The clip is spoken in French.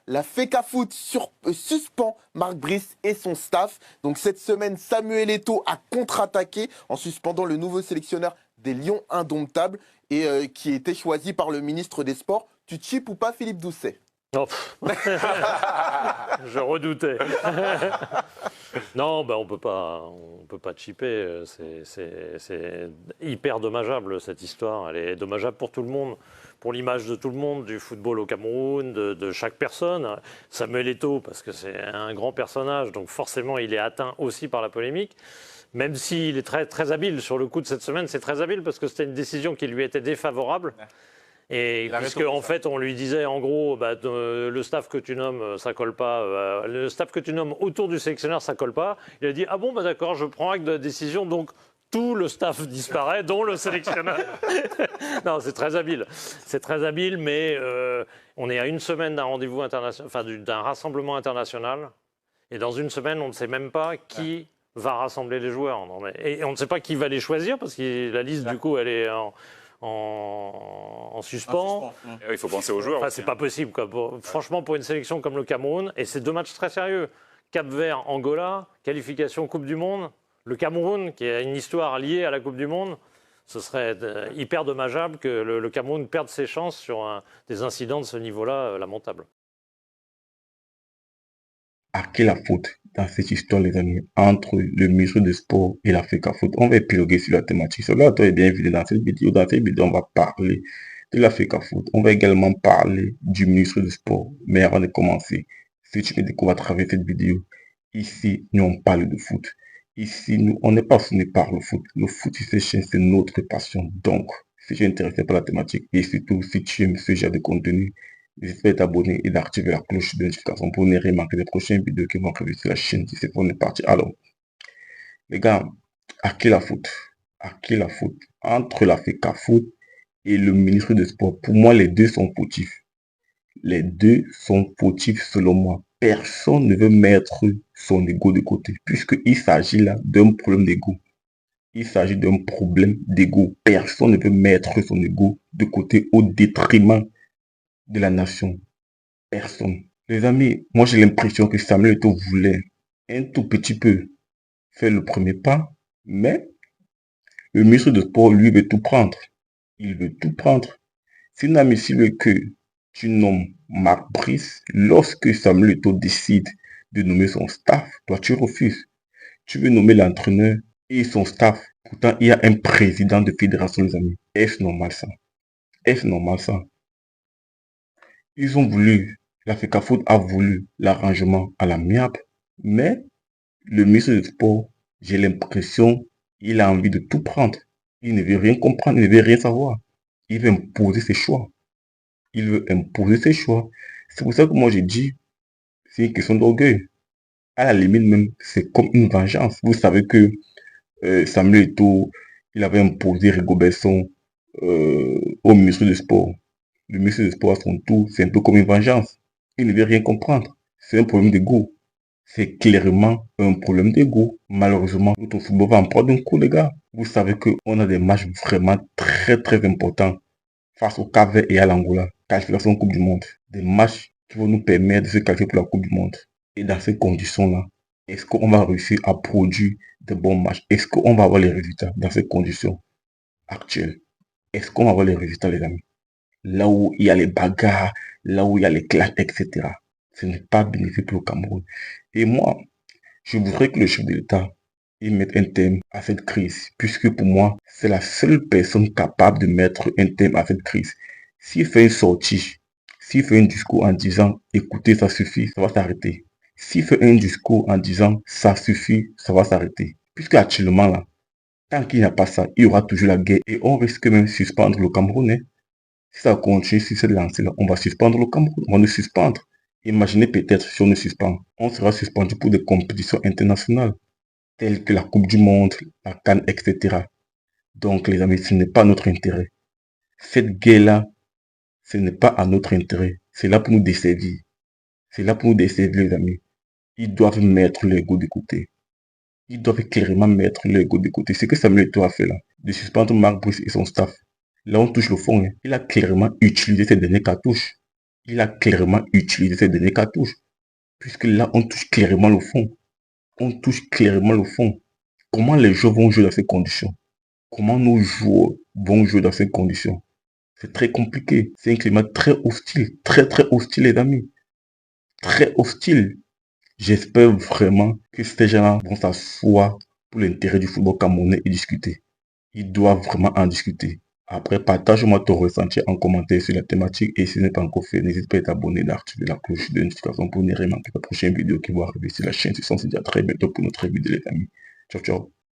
La FECAFOOT suspend Marc Brice et son staff. Donc cette semaine, Samuel Eto'o a contre-attaqué en suspendant le nouveau sélectionneur des Lions indomptables et qui était choisi par le ministre des Sports. Tu chips ou pas Philippe Doucet? Oh, je redoutais. Non, ben on peut pas chipper. C'est hyper dommageable cette histoire. Elle est dommageable pour tout le monde, pour l'image de tout le monde, du football au Cameroun, de chaque personne. Samuel Eto'o, parce que c'est un grand personnage, donc forcément il est atteint aussi par la polémique. Même s'il est très, très habile sur le coup de cette semaine, c'est très habile parce que c'était une décision qui lui était défavorable. Et puisque en fait on lui disait en gros le staff que tu nommes ça colle pas, le staff que tu nommes autour du sélectionneur ça colle pas, il a dit ah bon d'accord je prends acte de la décision donc tout le staff disparaît dont le sélectionneur. Non c'est très habile mais on est à une semaine d'un rendez-vous international, enfin d'un rassemblement international et dans une semaine on ne sait même pas qui va rassembler les joueurs. Et on ne sait pas qui va les choisir parce que la liste du coup elle est en suspens. Il faut penser aux joueurs. Enfin, c'est pas possible. Quoi. Franchement, pour une sélection comme le Cameroun, et c'est deux matchs très sérieux. Cap-Vert, Angola, qualification Coupe du Monde. Le Cameroun, qui a une histoire liée à la Coupe du Monde, ce serait hyper dommageable que le Cameroun perde ses chances sur des incidents de ce niveau-là lamentable. À qui la faute dans cette histoire, les amis, entre le ministre des Sports et la FECAFOOT? On va épiloguer sur la thématique. Cela est bien évident dans cette vidéo. Dans cette vidéo, on va parler de la FECAFOOT. On va également parler du ministre des Sports. Mais avant de commencer, si tu me découvres à travers cette vidéo, ici, nous on parle de foot. Ici, nous, on n'est pas passionné par le foot. Le foot, c'est notre passion. Donc, si tu es intéressé par la thématique et surtout si tu aimes ce genre de contenu, n'hésite pas à t'abonner et d'activer la cloche de notification pour ne rien manquer des prochaines vidéos qui vont arriver sur la chaîne. Si c'est pour une partie. Alors, les gars, à qui la faute? À qui la faute? Entre la FECAFOOT et le ministre des Sports, pour moi, les deux sont fautifs. Les deux sont fautifs selon moi. Personne ne veut mettre son ego de côté, puisqu'il s'agit là d'un problème d'ego. Il s'agit d'un problème d'ego. Personne ne veut mettre son ego de côté au détriment de la nation. Personne. Les amis, moi j'ai l'impression que Samuel Eto'o voulait un tout petit peu faire le premier pas, mais le ministre de Sport, lui, veut tout prendre. Il veut tout prendre. C'est inadmissible que tu nommes Marc Brice lorsque Samuel Eto'o décide de nommer son staff. Toi, tu refuses. Tu veux nommer l'entraîneur et son staff. Pourtant, il y a un président de fédération, les amis. Est-ce normal ça? Est-ce normal ça? Ils ont voulu, la FECAFOOT a voulu l'arrangement à l'amiable, mais le ministre des Sports, j'ai l'impression, il a envie de tout prendre. Il ne veut rien comprendre, il ne veut rien savoir. Il veut imposer ses choix. Il veut imposer ses choix. C'est pour ça que moi j'ai dit, c'est une question d'orgueil. À la limite même, c'est comme une vengeance. Vous savez que Samuel Eto'o, il avait imposé Rigobert-Song au ministre des Sports. Le ministre des Sports à son tour, c'est un peu comme une vengeance. Il ne veut rien comprendre. C'est un problème d'ego. C'est clairement un problème d'ego. Malheureusement, notre football va en prendre un coup, les gars. Vous savez qu'on a des matchs vraiment très très importants face au Cap-Vert et à l'Angola. Qualification Coupe du Monde. Des matchs qui vont nous permettre de se qualifier pour la Coupe du Monde. Et dans ces conditions-là, est-ce qu'on va réussir à produire de bons matchs? Est-ce qu'on va avoir les résultats dans ces conditions actuelles? Est-ce qu'on va avoir les résultats, les amis? Là où il y a les bagarres, là où il y a les clashs, etc. Ce n'est pas bénéfique pour le Cameroun. Et moi, je voudrais que le chef de l'État mette un terme à cette crise, puisque pour moi, c'est la seule personne capable de mettre un terme à cette crise. S'il fait une sortie, s'il fait un discours en disant, écoutez, ça suffit, ça va s'arrêter. S'il fait un discours en disant, ça suffit, ça va s'arrêter. Puisque actuellement, là, tant qu'il n'y a pas ça, il y aura toujours la guerre et on risque même de suspendre le Cameroun. Hein. Si ça continue sur cette lancée-là, on va suspendre le Cameroun, on va le suspendre. Imaginez peut-être si on le suspend, on sera suspendu pour des compétitions internationales, telles que la Coupe du Monde, la CAN, etc. Donc les amis, ce n'est pas notre intérêt. Cette guerre-là, ce n'est pas à notre intérêt. C'est là pour nous desservir. C'est là pour nous desservir, les amis. Ils doivent mettre l'ego de côté. Ils doivent clairement mettre l'ego de côté. C'est ce que Samuel Eto'o a fait là, de suspendre Marc Brice et son staff. Là, on touche le fond. Hein. Il a clairement utilisé ces dernières cartouches. il a clairement utilisé ces dernières cartouches. Puisque là, on touche clairement le fond. On touche clairement le fond. Comment les joueurs vont jouer dans ces conditions? Comment nos joueurs vont jouer dans ces conditions? C'est très compliqué. C'est un climat très hostile. Très, très hostile, les amis. Très hostile. J'espère vraiment que ces gens-là vont s'asseoir pour l'intérêt du football camerounais et discuter. Ils doivent vraiment en discuter. Après, partage-moi ton ressenti en commentaire sur la thématique et si ce n'est pas encore fait, n'hésite pas à t'abonner et d'activer la cloche de notification pour ne rien manquer la prochaine vidéo qui va arriver sur la chaîne. On se dit à très bientôt pour notre vidéo, les amis. Ciao, ciao.